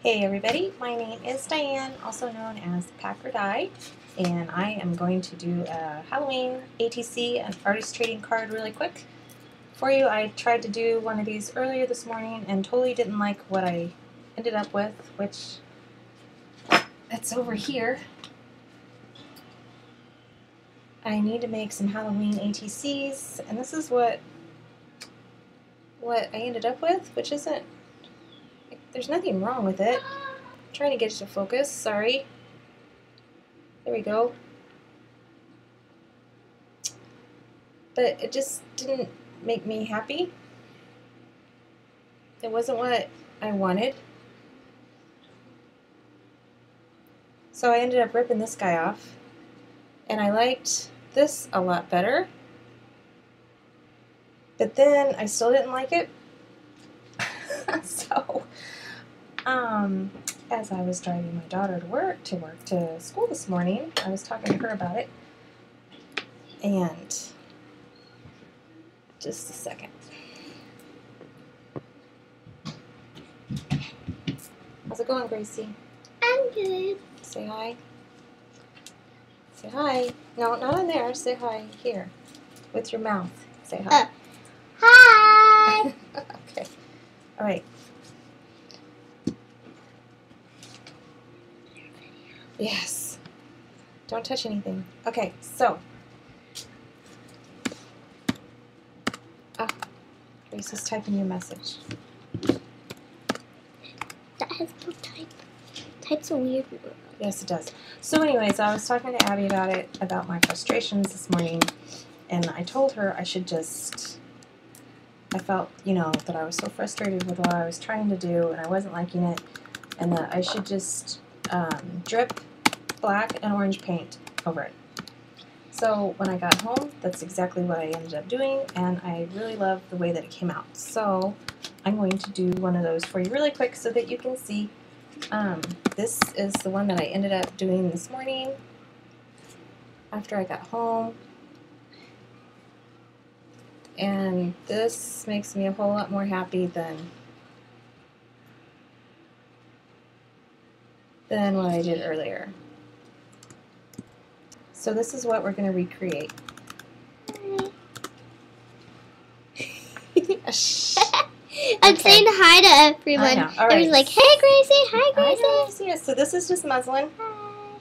Hey everybody, my name is Diane, also known as Pack or Die, and I am going to do a Halloween ATC, an artist trading card, really quick for you. I tried to do one of these earlier this morning and totally didn't like what I ended up with, which that's over here. I need to make some Halloween ATCs, and this is what I ended up with, which isn't, there's nothing wrong with it. I'm trying to get it to focus, sorry. There we go. But it just didn't make me happy. It wasn't what I wanted. So I ended up ripping this guy off. And I liked this a lot better. But then I still didn't like it. So, as I was driving my daughter to school this morning, I was talking to her about it. And just a second. How's it going, Gracie? I'm good. Say hi. Say hi. No, not in there. Say hi here. With your mouth. Say hi. Hi. Okay. All right. Yes. Don't touch anything. Okay, so. Oh, Grace is typing you a message. That has no type. Type's a weird word. Yes, it does. So anyways, I was talking to Abby about it, about my frustrations this morning, and I told her I should just, I felt, that I was so frustrated with what I was trying to do, and I wasn't liking it, and that I should just drip black and orange paint over it. So when I got home, that's exactly what I ended up doing, and I really love the way that it came out. So I'm going to do one of those for you really quick so that you can see. This is the one that I ended up doing this morning after I got home. And this makes me a whole lot more happy than what I did earlier. So this is what we're going to recreate. I'm saying hi to everyone. I know. All right. Everyone's like, hey, Gracie. Hi, Gracie. I know. Yeah, so this is just muslin. Hi.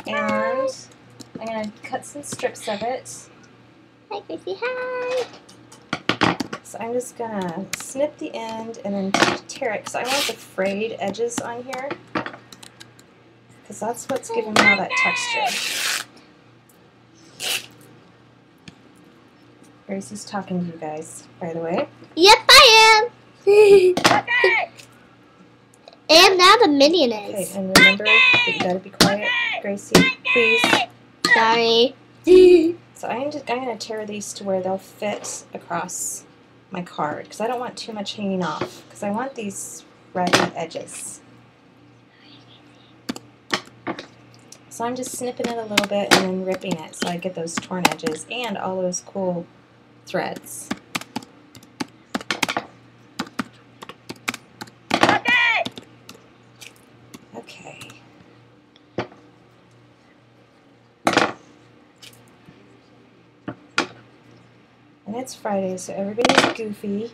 And I'm going to cut some strips of it. Hi, Gracie. Hi. So I'm just going to snip the end and then tear it because I want the frayed edges on here because that's what's giving me all that texture. Gracie's talking to you guys, by the way. Yep, I am. Okay. And now the minion Okay, is. and remember that you gotta be quiet, Gracie, please. Sorry. So I'm going to tear these to where they'll fit across my card because I don't want too much hanging off because I want these ragged edges. So I'm just snipping it a little bit and then ripping it so I get those torn edges and all those cool threads. Okay. And it's Friday, so everybody's goofy.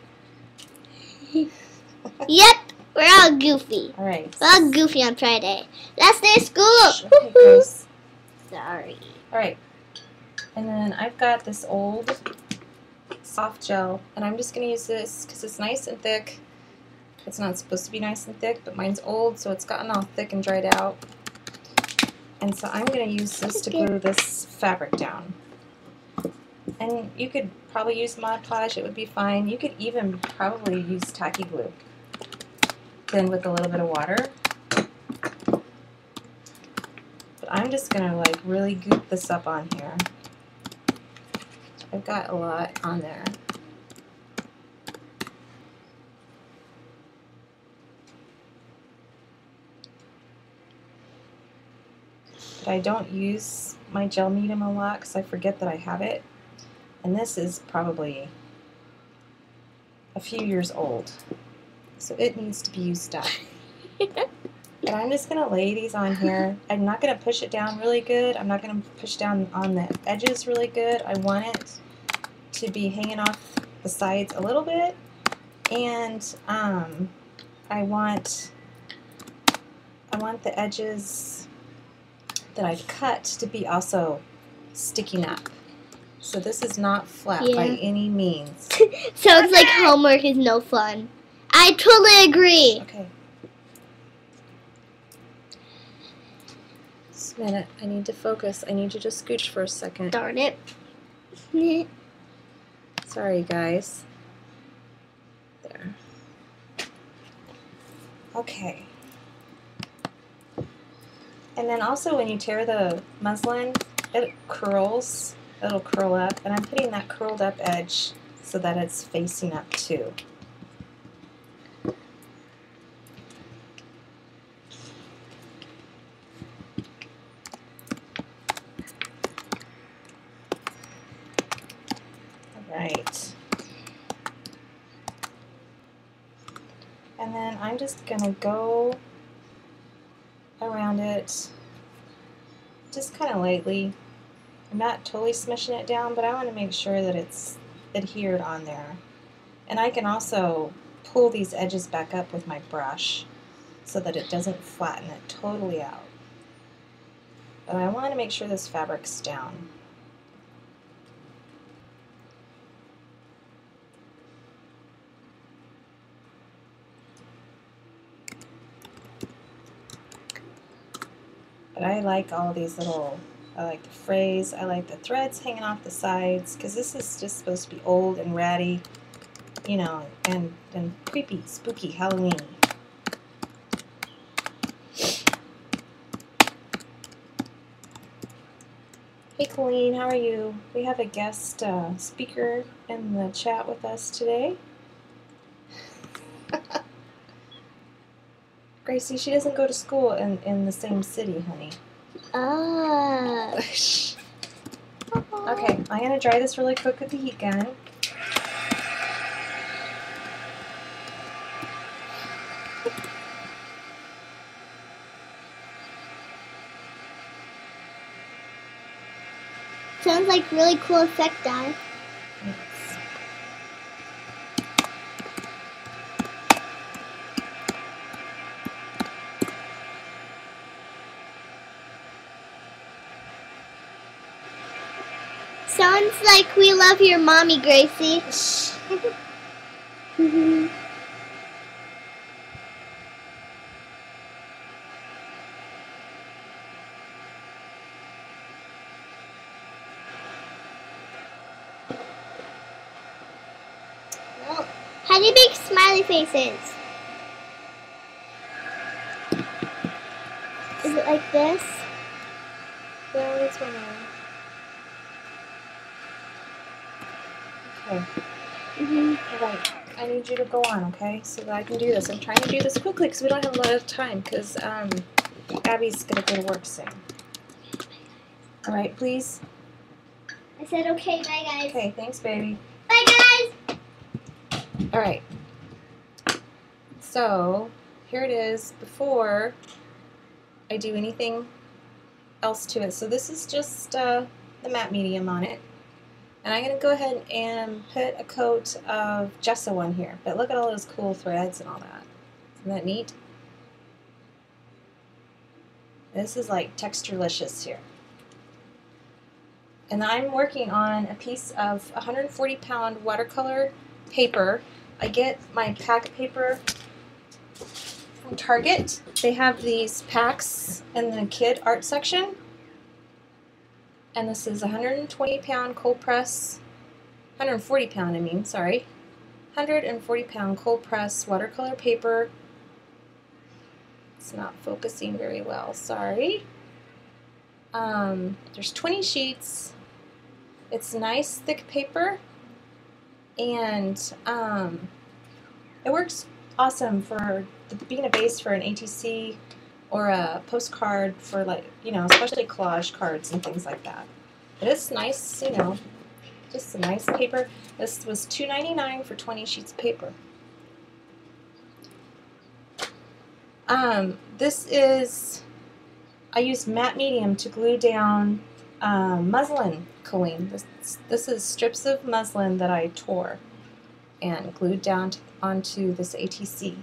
Yep, we're all goofy. All right. We're all goofy on Friday. Last day of school. Okay, Grace. Sorry. All right. And then I've got this old soft gel, and I'm just going to use this because it's nice and thick. It's not supposed to be nice and thick, but mine's old, so it's gotten all thick and dried out. And so I'm going to use this to glue this fabric down. And you could probably use Mod Podge, it would be fine. You could even probably use tacky glue. Then with a little bit of water. But I'm just going to like really goop this up on here. I've got a lot on there. But I don't use my gel medium a lot because I forget that I have it. And this is probably a few years old. So it needs to be used up. And I'm just going to lay these on here. I'm not going to push it down really good. I'm not going to push down on the edges really good. I want it to be hanging off the sides a little bit. And I want the edges that I've cut to be also sticking up. So this is not flat by any means. Sounds like homework is no fun. I totally agree. Okay. Just a minute. I need to focus. I need you to scooch for a second. Darn it. Sorry, guys. There. Okay. And then also when you tear the muslin, it curls. It'll curl up. And I'm putting that curled up edge so that it's facing up too. Right. And then I'm just going to go around it just kind of lightly. I'm not totally smushing it down, but I want to make sure that it's adhered on there. And I can also pull these edges back up with my brush so that it doesn't flatten it totally out. But I want to make sure this fabric's down. But I like all these little, I like the frays, I like the threads hanging off the sides, because this is just supposed to be old and ratty, you know, and creepy, spooky, Halloween. Hey Colleen, how are you? We have a guest speaker in the chat with us today. Gracie, she doesn't go to school in the same city, honey. Ah. Okay, I'm going to dry this really quick with the heat gun. Sounds like really cool effect, Dad. Sounds like we love your mommy, Gracie. Well, how do you make smiley faces? Is it like this? Yeah, that's one on. Okay. Alright, I need you to go on, okay? So that I can do this. I'm trying to do this quickly because we don't have a lot of time because Abby's going to go to work soon. Alright, please? I said okay, bye guys. Okay, thanks, baby. Bye guys! Alright. So, here it is before I do anything else to it. So this is just the matte medium on it. And I'm going to go ahead and put a coat of gesso on here. But look at all those cool threads and all that. Isn't that neat? This is like texturelicious here. And I'm working on a piece of 140-pound watercolor paper. I get my pack paper from Target. They have these packs in the kid art section. And this is 120-pound cold press, 140-pound, I mean, sorry. 140-pound cold press watercolor paper. It's not focusing very well, sorry. There's 20 sheets. It's nice, thick paper. And it works awesome for being a base for an ATC or a postcard for, like, you know, especially collage cards and things like that. But it's nice, you know, just a nice paper. This was $2.99 for 20 sheets of paper. This is, I used matte medium to glue down muslin culling. This is strips of muslin that I tore and glued down onto this ATC.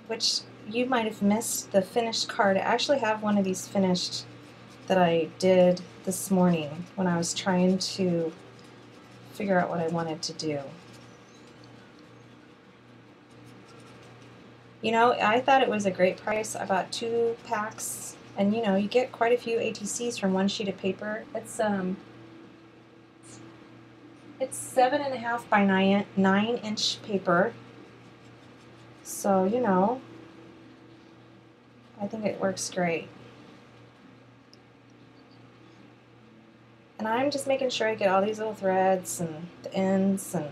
Which you might have missed the finished card. I actually have one of these finished that I did this morning when I was trying to figure out what I wanted to do. You know, I thought it was a great price. I bought 2 packs, and you know, you get quite a few ATCs from one sheet of paper. It's 7.5 by 9-inch paper. So, you know, I think it works great. And I'm just making sure I get all these little threads and the ends, and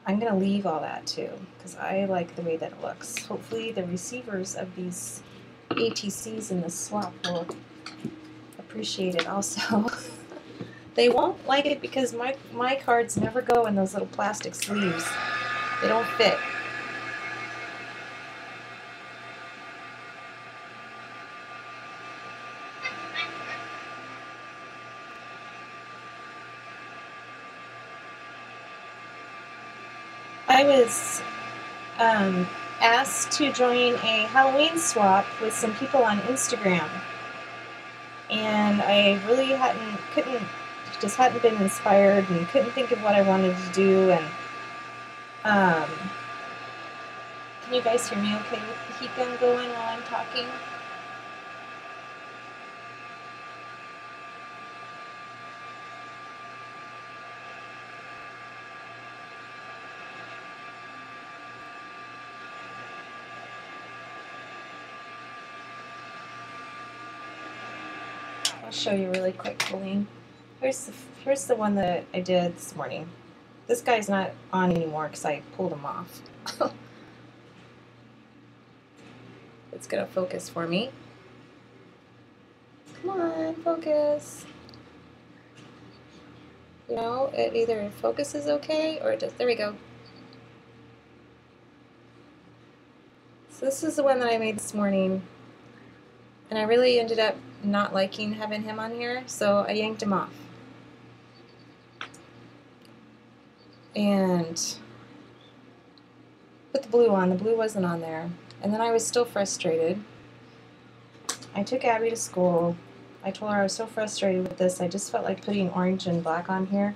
I'm going to leave all that too because I like the way that it looks. Hopefully the receivers of these ATCs in the swap will appreciate it also. They won't like it because my cards never go in those little plastic sleeves. They don't fit. I was asked to join a Halloween swap with some people on Instagram, and I really just hadn't been inspired and couldn't think of what I wanted to do. And can you guys hear me okay with the heat gun going while I'm talking? I'll show you really quick, Colleen. Here's the one that I did this morning. This guy's not on anymore because I pulled him off. It's gonna focus for me. Come on, focus. You know, it either focuses okay or it does. There we go. So this is the one that I made this morning, and I really ended up not liking having him on here, so I yanked him off. And put the blue on. The blue wasn't on there. And then I was still frustrated. I took Abby to school. I told her I was so frustrated with this. I just felt like putting orange and black on here.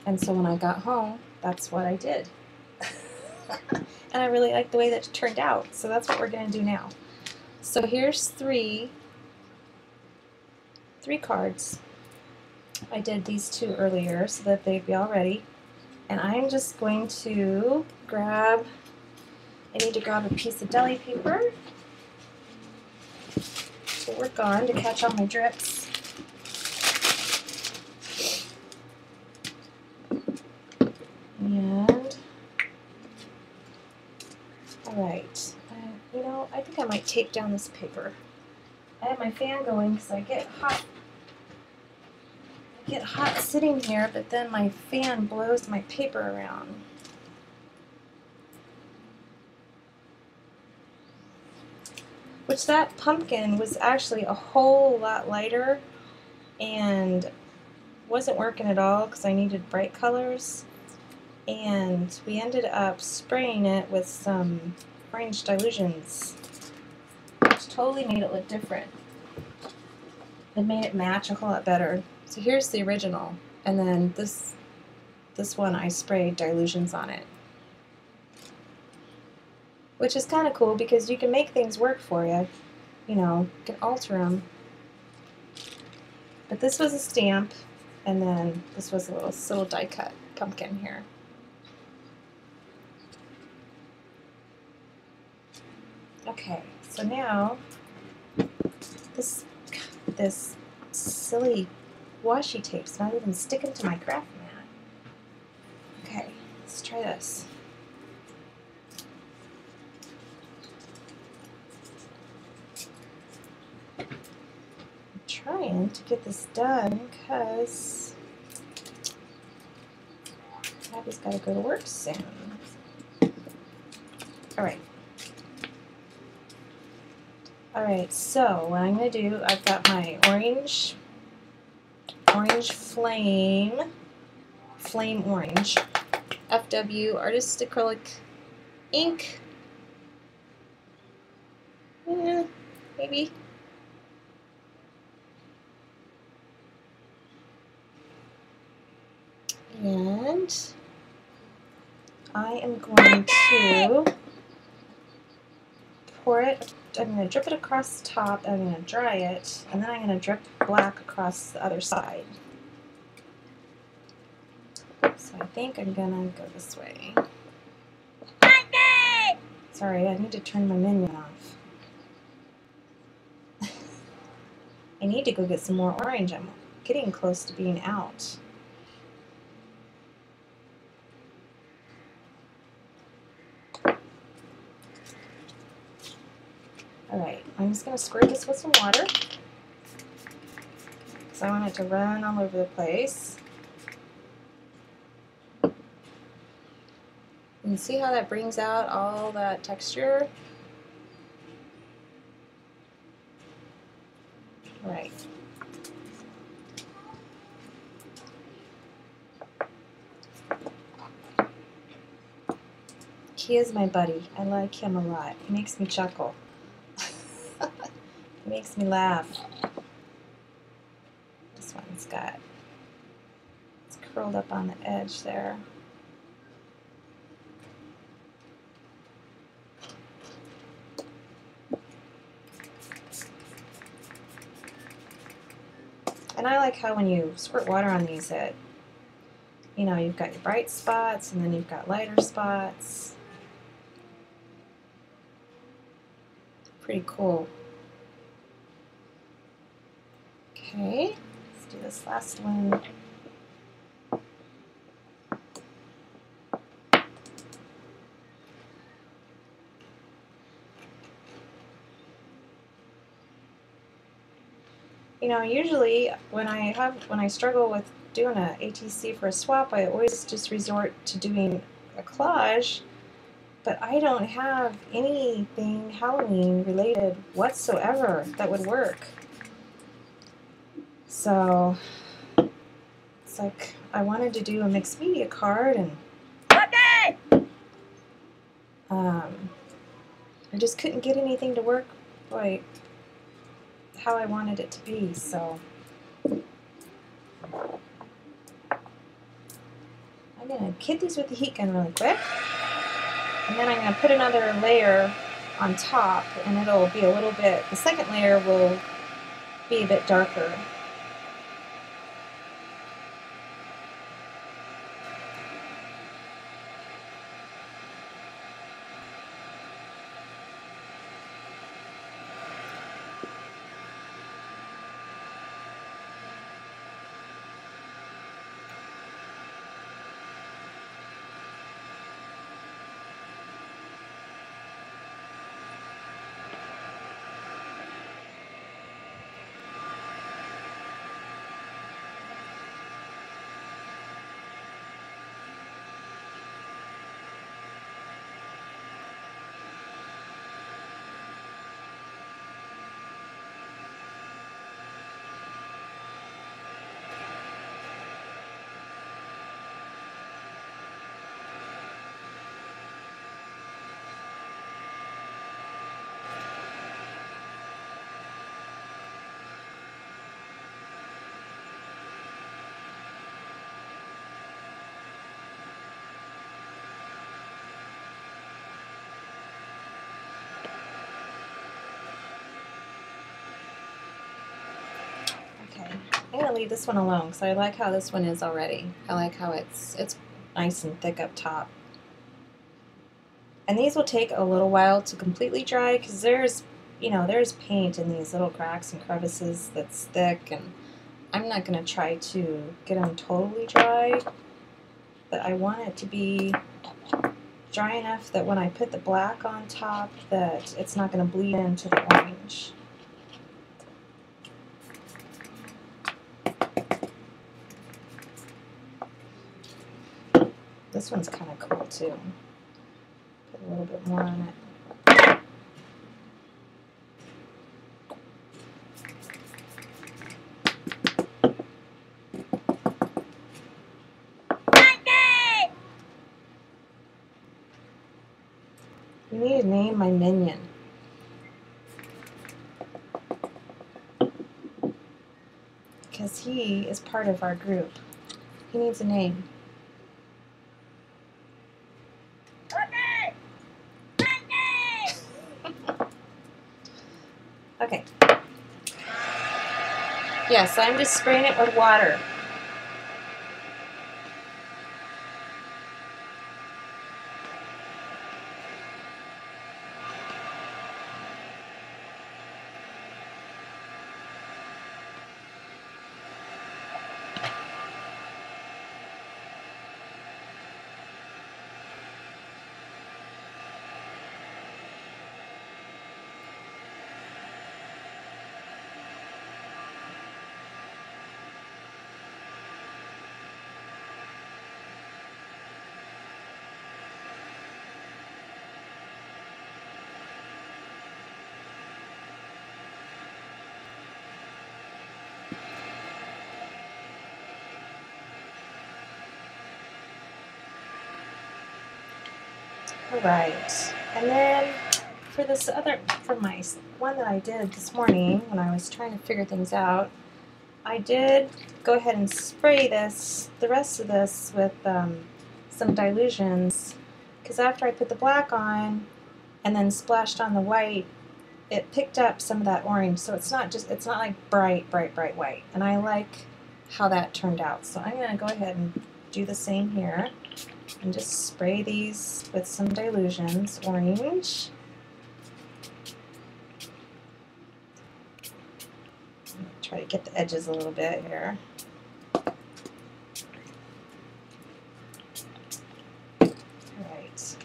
And so when I got home, that's what I did. And I really liked the way that it turned out. So that's what we're going to do now. So here's three cards. I did these 2 earlier so that they'd be all ready. And I'm just going to I need to grab a piece of deli paper to work on to catch all my drips. And, alright, you know, I think I might tape down this paper. I have my fan going because I get hot sitting here, but then my fan blows my paper around. Which that pumpkin was actually a whole lot lighter and wasn't working at all because I needed bright colors. And we ended up spraying it with some orange dilutions, which totally made it look different. It made it match a whole lot better. So here's the original, and then this one I sprayed dilutions on it, which is kind of cool because you can make things work for you. You know, you can alter them. But this was a stamp, and then this was a little die cut pumpkin here. Okay, so now this silly washi tape's not even sticking to my craft mat. Okay, let's try this. I'm trying to get this done because Abby's got to go to work soon. Alright. Alright, so what I'm going to do, I've got my orange flame orange, FW Artist Acrylic ink. Maybe. And I am going to pour it, I'm going to drip it across the top, and I'm going to dry it, and then I'm going to drip black across the other side. So I think I'm going to go this way. Sorry, I need to turn my minion off. I need to go get some more orange. I'm getting close to being out. Alright, I'm just going to squirt this with some water because I want it to run all over the place. You can see how that brings out all that texture. Right. He is my buddy. I like him a lot. He makes me chuckle. He makes me laugh. This one's got, it's curled up on the edge there. And I like how when you squirt water on these, that, you know, you've got your bright spots and then you've got lighter spots. Pretty cool. Okay, let's do this last one. You know, usually when I struggle with doing a ATC for a swap, I always just resort to doing a collage, but I don't have anything Halloween related whatsoever that would work. So it's like I wanted to do a mixed media card, and I just couldn't get anything to work quite how I wanted it to be. So I'm going to kid these with the heat gun really quick, and then I'm going to put another layer on top, and it'll be a little bit, the second layer will be a bit darker. I'm going to leave this one alone because I like how this one is already. I like how it's nice and thick up top. And these will take a little while to completely dry because there's paint in these little cracks and crevices that's thick, and I'm not going to try to get them totally dry, but I want it to be dry enough that when I put the black on top that it's not going to bleed into the orange. This one's kind of cool too. Put a little bit more on it. You need to name my minion. Because he is part of our group. He needs a name. Okay. Yes, I'm just spraying it with water. Alright, and then for this other, for my one that I did this morning when I was trying to figure things out, I did go ahead and spray this, the rest of this with some dilutions, because after I put the black on and then splashed on the white, it picked up some of that orange, so it's not like bright white, and I like how that turned out. So I'm going to go ahead and do the same here. And just spray these with some dilutions, orange. Try to get the edges a little bit here. All right.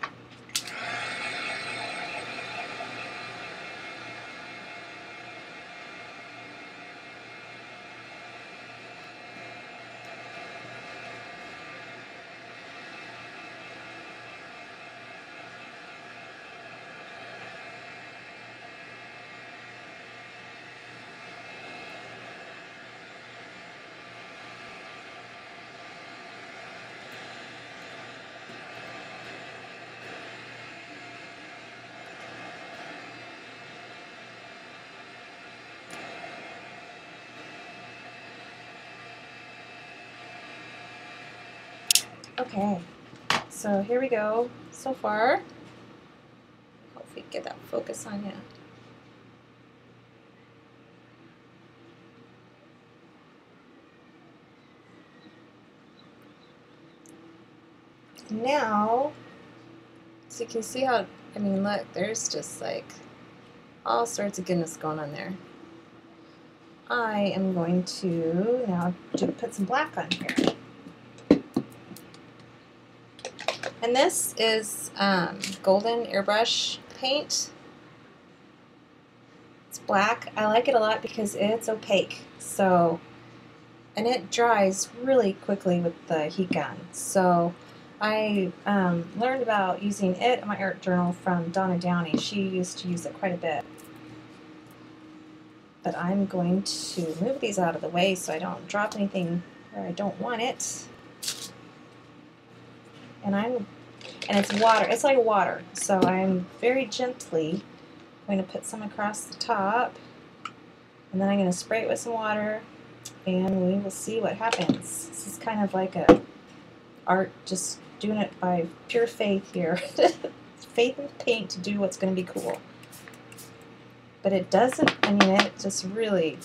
Okay, so here we go so far. Hope we get that focus on you. Now, so you can see how, I mean, look, there's just like all sorts of goodness going on there. I am going to now put some black on here. And this is golden airbrush paint. It's black. I like it a lot because it's opaque. So, and it dries really quickly with the heat gun. So I learned about using it in my art journal from Donna Downey. She used to use it quite a bit. But I'm going to move these out of the way so I don't drop anything where I don't want it. And it's water. It's like water. So I'm very gently going to put some across the top, and then I'm going to spray it with some water, and we will see what happens. This is kind of like a art, just doing it by pure faith here. Faith in paint to do what's going to be cool. But it doesn't, I mean, it just really,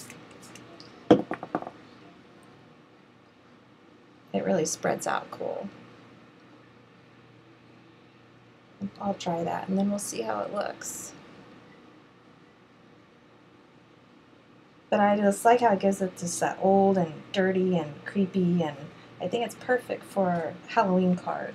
it really spreads out cool. I'll try that, and then we'll see how it looks. But I just like how it gives it just that old and dirty and creepy, and I think it's perfect for a Halloween card.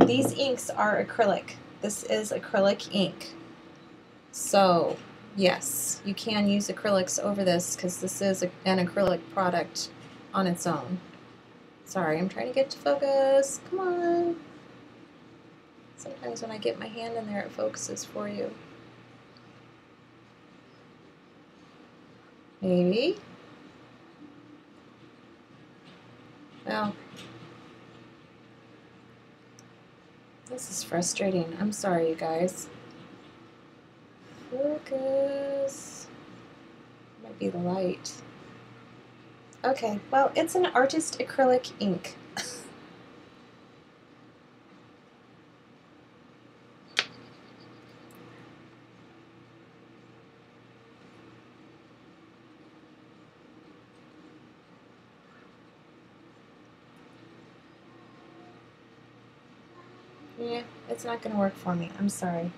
These inks are acrylic. This is acrylic ink. So Yes, you can use acrylics over this because this is an acrylic product on its own. Sorry, I'm trying to get to focus. Come on. Sometimes when I get my hand in there, it focuses for you. Maybe. Well, this is frustrating. I'm sorry, you guys. Focus. Might be the light. Okay, well, it's an artist acrylic ink. Yeah, it's not going to work for me. I'm sorry.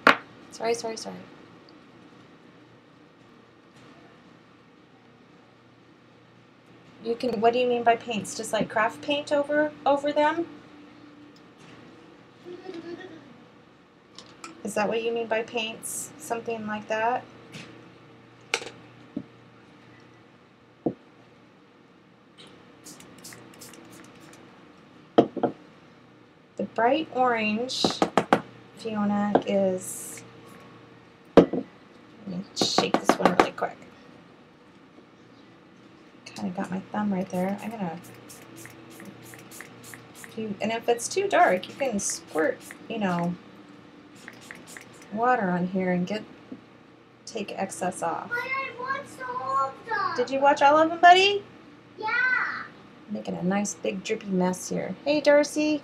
Sorry. You can. What do you mean by paints? Just like craft paint over them? Is that what you mean by paints? Something like that? The bright orange, Fiona, is. Let me shake this one really quick. Kind of got my thumb right there. I'm gonna. And if it's too dark, you can squirt, you know, water on here and take excess off. But I watched all of them. Did you watch all of them, buddy? Yeah. Making a nice big drippy mess here. Hey, Darcy.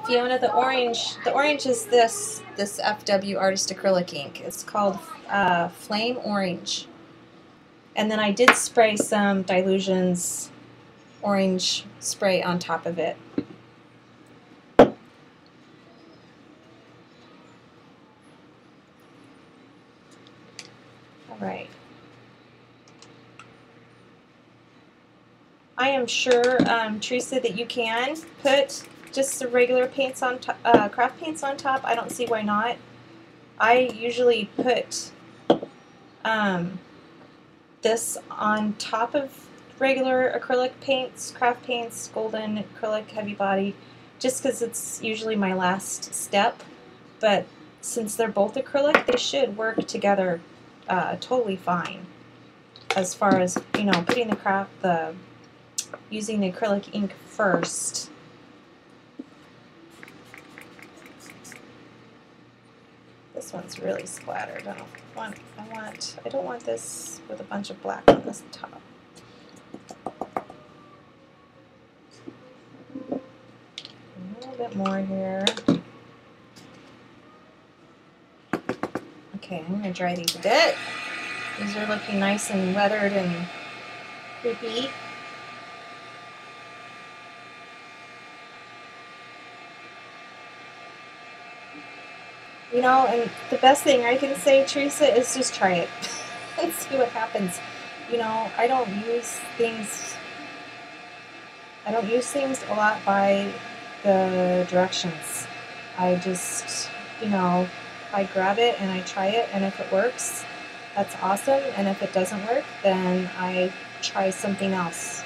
Fiona, the orange is this FW Artist Acrylic ink. It's called Flame Orange. And then I did spray some Dilutions orange spray on top of it. All right. I am sure, Teresa, that you can put just the regular paints on craft paints on top. I don't see why not. I usually put this on top of regular acrylic paints, craft paints, golden acrylic heavy body, just because it's usually my last step. But since they're both acrylic, they should work together totally fine. As far as, you know, putting using the acrylic ink first. This one's really splattered. I don't want this with a bunch of black on this top. A little bit more here. Okay, I'm going to dry these a bit. These are looking nice and weathered and creepy. You know, and the best thing I can say, Teresa, is just try it and see what happens. You know, I don't use things a lot by the directions. I just, you know, I grab it and I try it, and if it works, that's awesome. And if it doesn't work, then I try something else.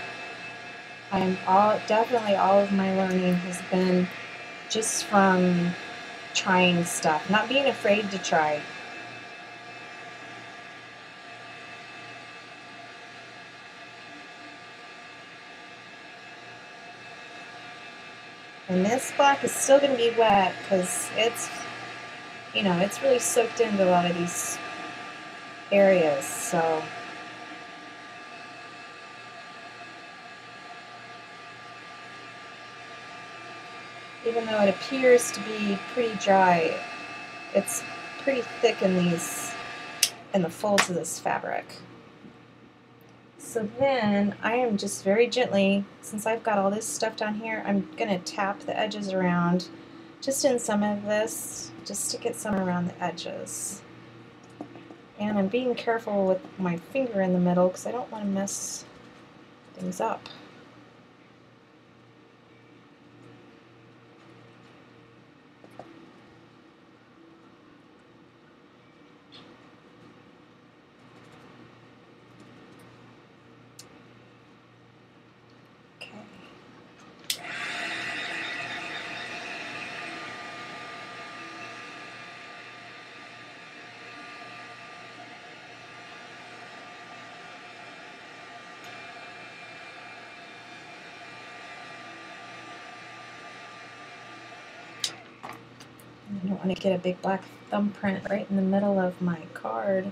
Definitely all of my learning has been just from trying stuff, not being afraid to try. And this black is still going to be wet because it's, you know, it's really soaked into a lot of these areas, so. Even though it appears to be pretty dry, it's pretty thick in the folds of this fabric. So then I am just very gently, since I've got all this stuff down here, I'm going to tap the edges around just in some of this, just to get some around the edges. And I'm being careful with my finger in the middle because I don't want to mess things up. I don't want to get a big black thumbprint right in the middle of my card.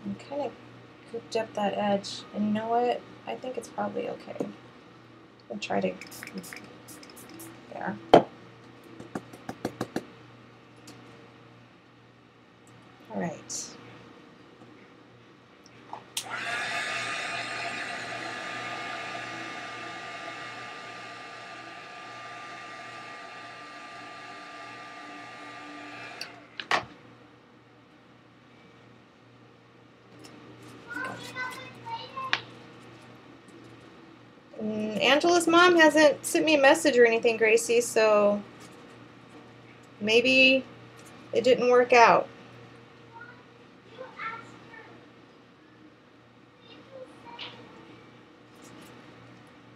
I'm kind of cooped up that edge, and you know what? I think it's probably okay. I'll try to, there. All right. Angela's mom hasn't sent me a message or anything, Gracie, so maybe it didn't work out.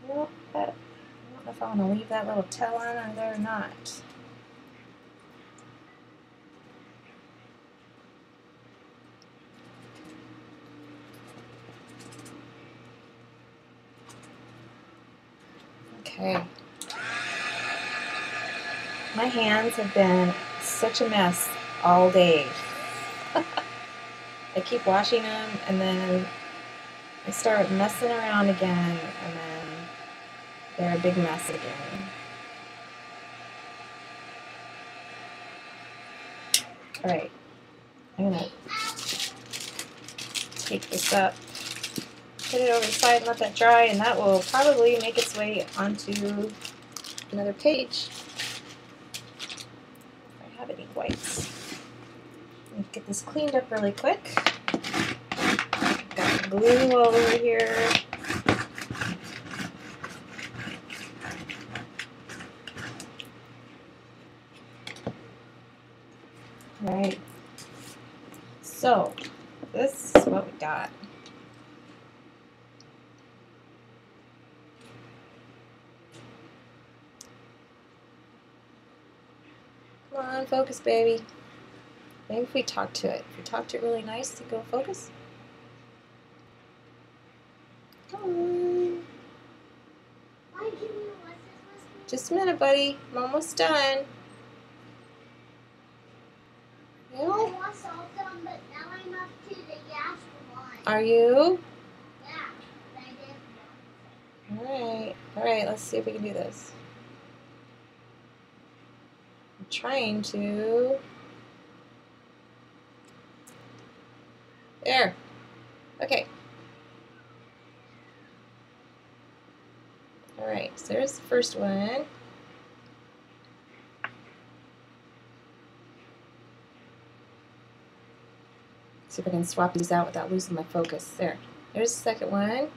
Well, I don't know if I want to leave that little tail on there or not. Okay. My hands have been such a mess all day. I keep washing them and then I start messing around again and then they're a big mess again. Alright, I'm going to take this up, put it over the side and let that dry, and that will probably make its way onto another page. I have any whites. Let me get this cleaned up really quick. Got glue all over here. Alright, so this is what we got. Come on, focus, baby. Maybe if we talk to it. If we talk to it really nice, it go focus. Come on. Just a minute, buddy. I'm almost done. Yeah. I'm almost all done, but now I'm up to the gas one. Are you? Yeah, but I did one. Alright, let's see if we can do this. I'm trying to. There. Okay. Alright, so there's the first one. See if I can swap these out without losing my focus. There. There's the second one.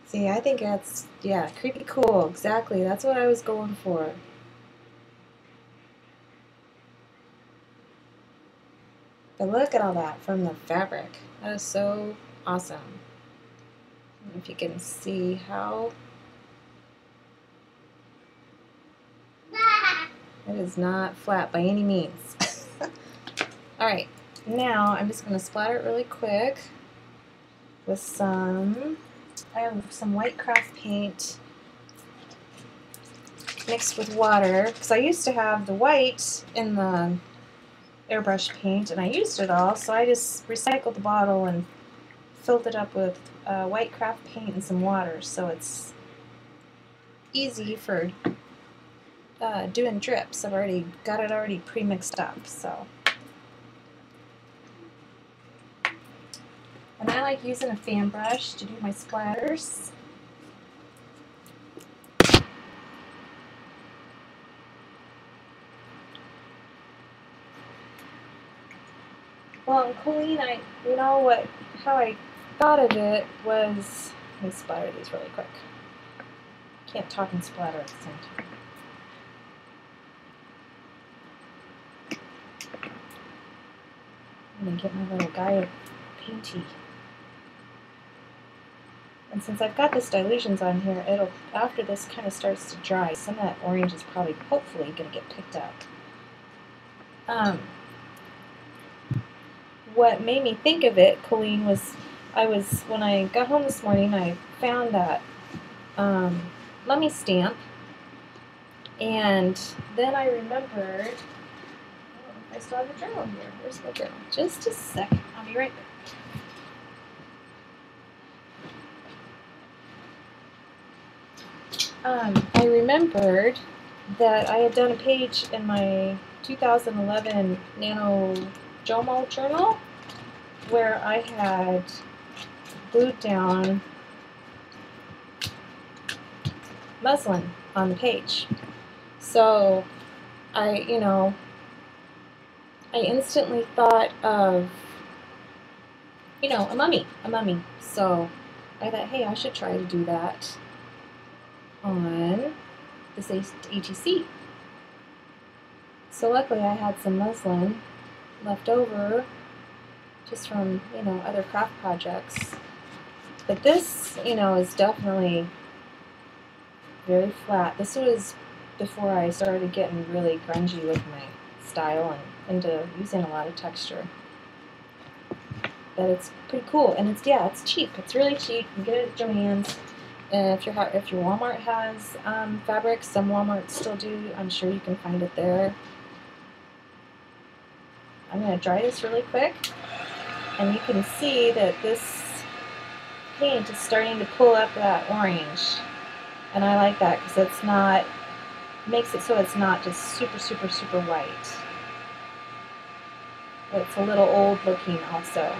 See, I think that's, yeah, creepy cool. Exactly. That's what I was going for. But look at all that from the fabric. That is so awesome. I don't know if you can see how. It is not flat by any means. Alright, now I'm just going to splatter it really quick with some, I have some white craft paint mixed with water, because I used to have the white in the airbrush paint and I used it all, so I just recycled the bottle and filled it up with white craft paint and some water, so it's easy for doing drips. I've already got it already pre-mixed up, so. And I like using a fan brush to do my splatters. Well, in Colleen, you know how I thought of it was, let me splatter these really quick. Can't talk and splatter at the same time. I'm gonna get my little guy of painty And since I've got this dilutions on here, it'll, after this kind of starts to dry, some of that orange is probably, hopefully, going to get picked up. What made me think of it, Colleen, was when I got home this morning, I found that mummy stamp, and then I remembered, I still have a journal here. Where's my journal? Just a second. I'll be right back. I remembered that I had done a page in my 2011 NaNoJomo journal where I had glued down muslin on the page. So I instantly thought of, a mummy. So I thought, hey, I should try to do that on this ATC. So luckily I had some muslin left over just from, other craft projects. But this, is definitely very flat. This was before I started getting really grungy with my style and into using a lot of texture. But it's pretty cool, and it's cheap. It's really cheap. You can get it at Joann's. If your Walmart has fabric, some Walmarts still do. I'm sure you can find it there. I'm going to dry this really quick, and you can see that this paint is starting to pull up that orange, and I like that because it's not, makes it so it's not just super, super, super white. It's a little old looking also.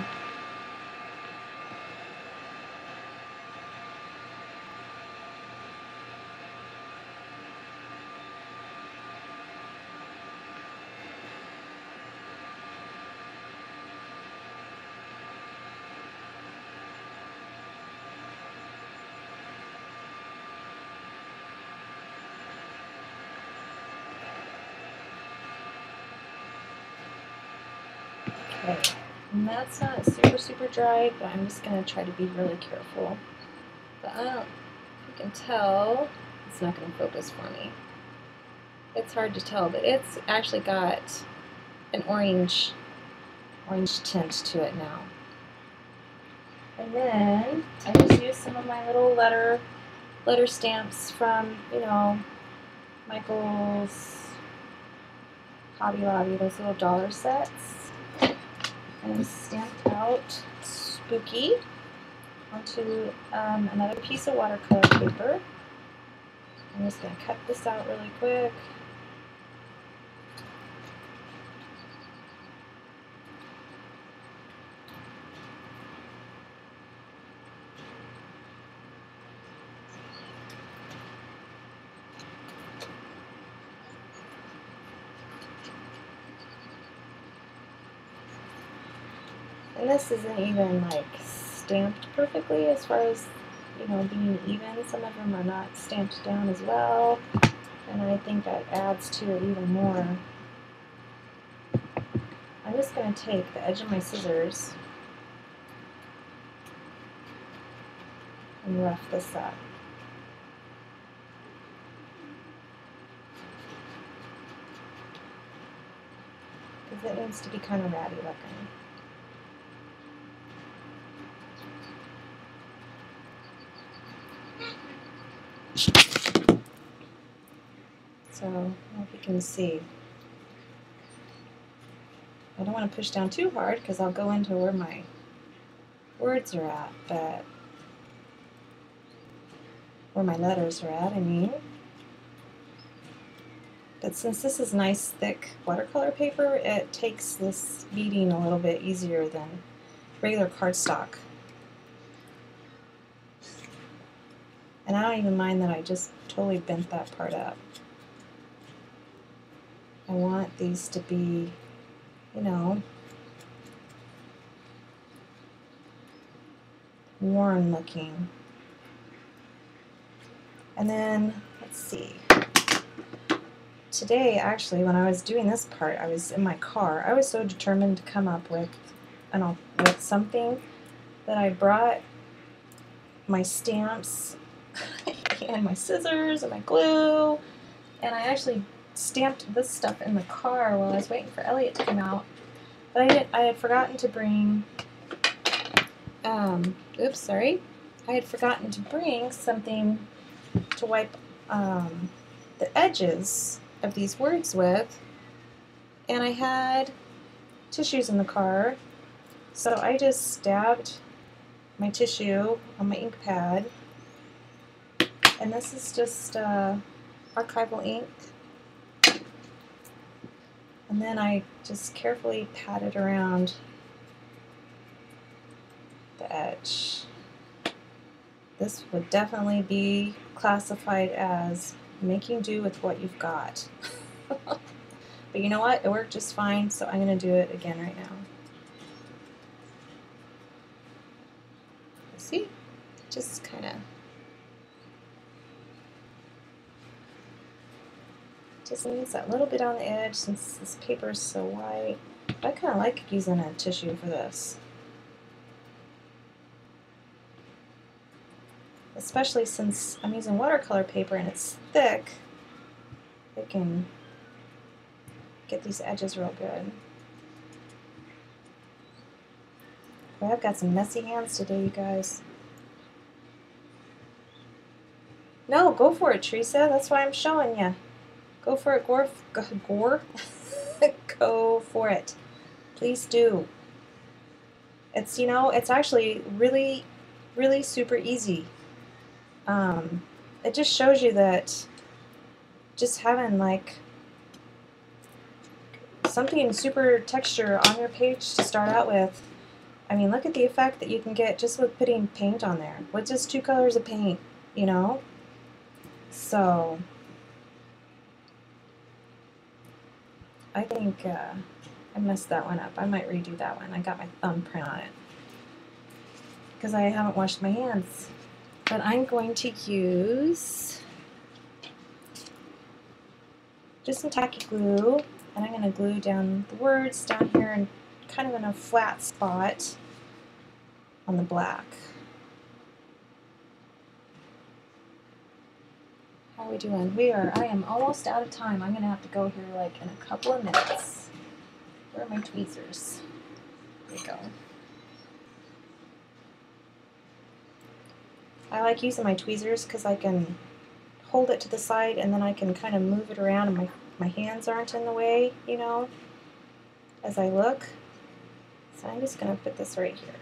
Okay, and that's not super, super dry, but I'm just going to try to be really careful. But you can tell, it's not going to focus for me. It's hard to tell, but it's actually got an orange tint to it now. And then I just used some of my little letter stamps from, Michael's, Hobby Lobby, those little dollar sets. And stamped out Spooky onto another piece of watercolor paper. I'm just going to cut this out really quick. And this isn't even like stamped perfectly as far as, being even. Some of them are not stamped down as well, and I think that adds to it even more. I'm just going to take the edge of my scissors and rough this up. Because it needs to be kind of ratty looking. So, I don't know if you can see. I don't want to push down too hard because I'll go into where my words are at, but where my letters are at, I mean. But since this is nice thick watercolor paper, it takes this beading a little bit easier than regular cardstock. And I don't even mind that I just totally bent that part up. I want these to be, worn looking. And then, let's see. Today, actually, when I was doing this part, I was in my car. I was so determined to come up with something that I brought my stamps and my scissors and my glue, and I actually stamped this stuff in the car while I was waiting for Elliot to come out. But I had forgotten to bring, oops, sorry. I had forgotten to bring something to wipe the edges of these words with, and I had tissues in the car, so I just stabbed my tissue on my ink pad, and this is just archival ink, and then I just carefully pat it around the edge. This would definitely be classified as making do with what you've got. But you know what? It worked just fine, so I'm going to do it again right now. See? Just kind of... just needs that little bit on the edge since this paper is so white. I kind of like using a tissue for this. Especially since I'm using watercolor paper and it's thick, it can get these edges real good. Boy, I've got some messy hands today, you guys. No, go for it, Teresa. That's why I'm showing you. Go for it, Gore. Go for it. Please do. It's, you know, it's actually really, really super easy. It just shows you that just having like something super texture on your page to start out with. I mean, look at the effect that you can get just with putting paint on there. With just 2 colors of paint, you know? So, I think I messed that one up. I might redo that one. I got my thumbprint on it because I haven't washed my hands. But I'm going to use just some tacky glue, and I'm going to glue down the words down here and kind of in a flat spot on the black. How are we doing? I am almost out of time. I'm going to have to go here like in a couple of minutes. Where are my tweezers? There we go. I like using my tweezers because I can hold it to the side and then I can kind of move it around and my hands aren't in the way, you know, as I look. So I'm just going to put this right here.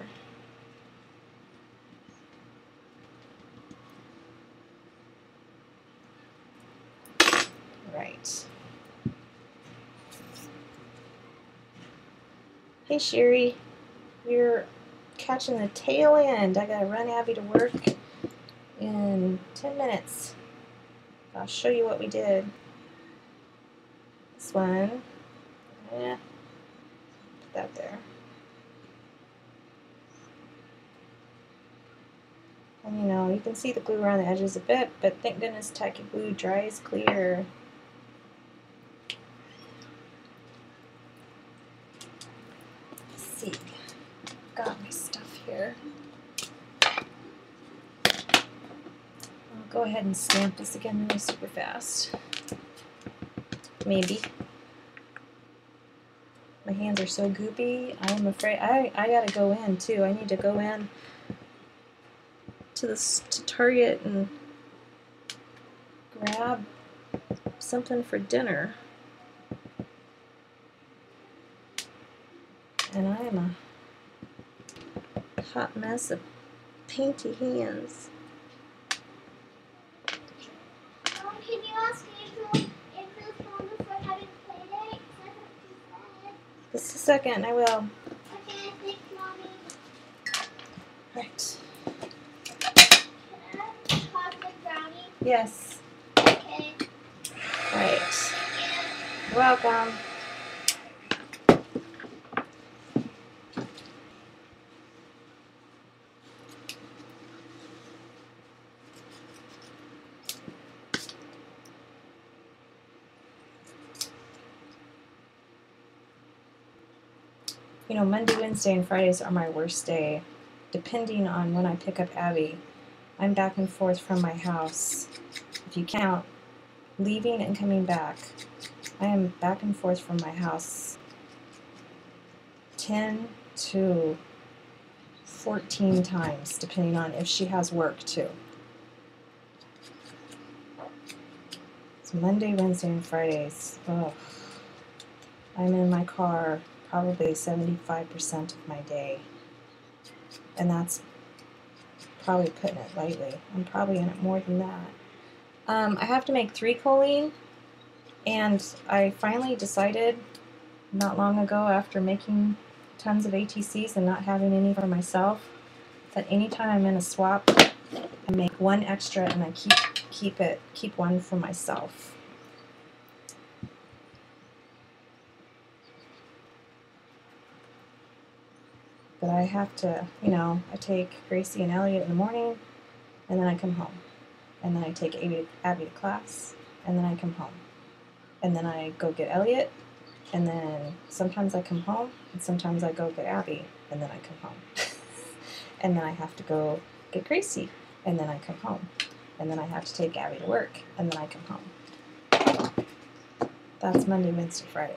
Right. Hey Sherry, you're catching the tail end. I gotta run Abby to work in 10 minutes. I'll show you what we did. This one, yeah, put that there. And you know, you can see the glue around the edges a bit, but thank goodness tacky glue dries clear. Let's see, got my stuff here. I'll go ahead and stamp this again really super fast. Maybe. My hands are so goopy, I'm afraid I gotta go in too. I need to go in to Target and grab something for dinner. And I am a hot mess of painty hands. Can you ask Angel if this phone is for having play date? That's what she said. Just a second, I will. Okay, thanks, Mommy. Right. Can I have chocolate brownie? Yes. Okay. Right. You're welcome. You know, Monday, Wednesday, and Fridays are my worst day, depending on when I pick up Abby. I'm back and forth from my house. If you count leaving and coming back, I am back and forth from my house 10 to 14 times, depending on if she has work too. It's Monday, Wednesday, and Fridays. Oh, I'm in my car probably 75% of my day. And that's probably putting it lightly. I'm probably in it more than that. I have to make 3 choline, and I finally decided not long ago, after making tons of ATCs and not having any for myself, that anytime I'm in a swap, I make 1 extra and I keep 1 for myself. But I have to, you know, I take Gracie and Elliot in the morning, and then I come home. And then I take Abby to class, and then I come home. And then I go get Elliot, and then sometimes I come home, and sometimes I go get Abby, and then I come home. And then I have to go get Gracie, and then I come home. And then I have to take Abby to work, and then I come home. That's Monday, Wednesday, Friday.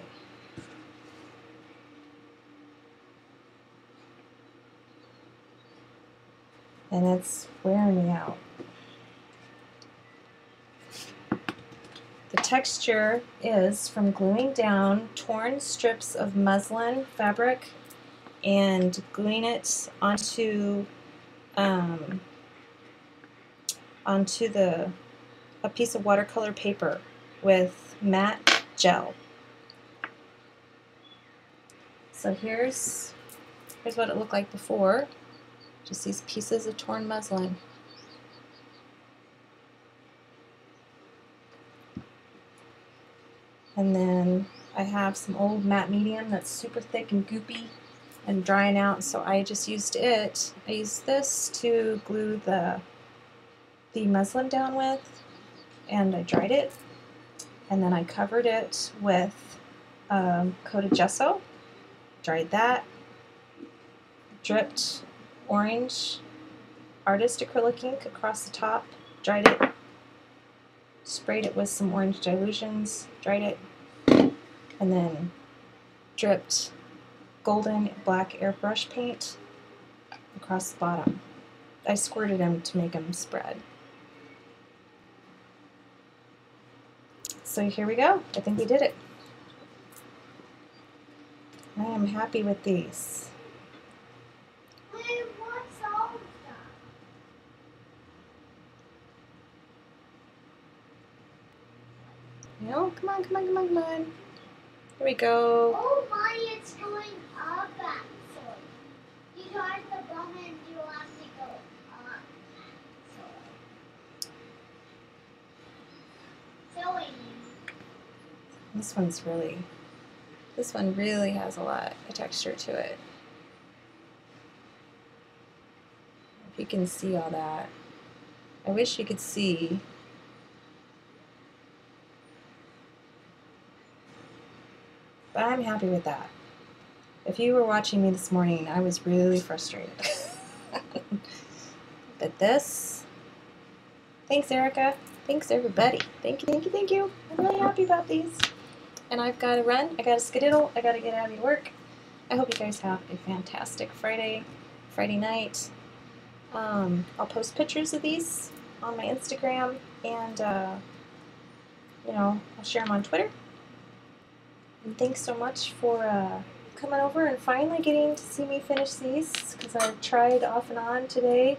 And it's wearing me out. The texture is from gluing down torn strips of muslin fabric and gluing it onto a piece of watercolor paper with matte gel. So here's what it looked like before. Just these pieces of torn muslin. And then I have some old matte medium that's super thick and goopy and drying out, so I just used it. I used this to glue the muslin down with, and I dried it, and then I covered it with coated gesso, dried that, dripped orange artist acrylic ink across the top, dried it, sprayed it with some orange dilutions, dried it, and then dripped golden black airbrush paint across the bottom. I squirted them to make them spread. So here we go. I think we did it. I am happy with these. No, come on, come on, come on, come on. Here we go. Oh my, it's going up actually. You touch the button and you have to go up. Showing you. This one really has a lot of texture to it. If you can see all that. I wish you could see. But I'm happy with that. If you were watching me this morning, I was really frustrated. But this, thanks Erica, thanks everybody. Thank you, thank you, thank you. I'm really happy about these. And I've got to run, I got to skedaddle, I got to get Abby to work. I hope you guys have a fantastic Friday night. I'll post pictures of these on my Instagram, and you know, I'll share them on Twitter. And thanks so much for coming over and finally getting to see me finish these, because I've tried off and on today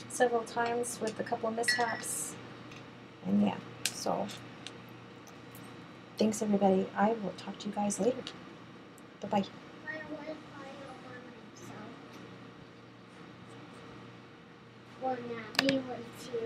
several times with a couple of mishaps. And yeah, so thanks everybody. I will talk to you guys later. Bye-bye. Well, now, we will see.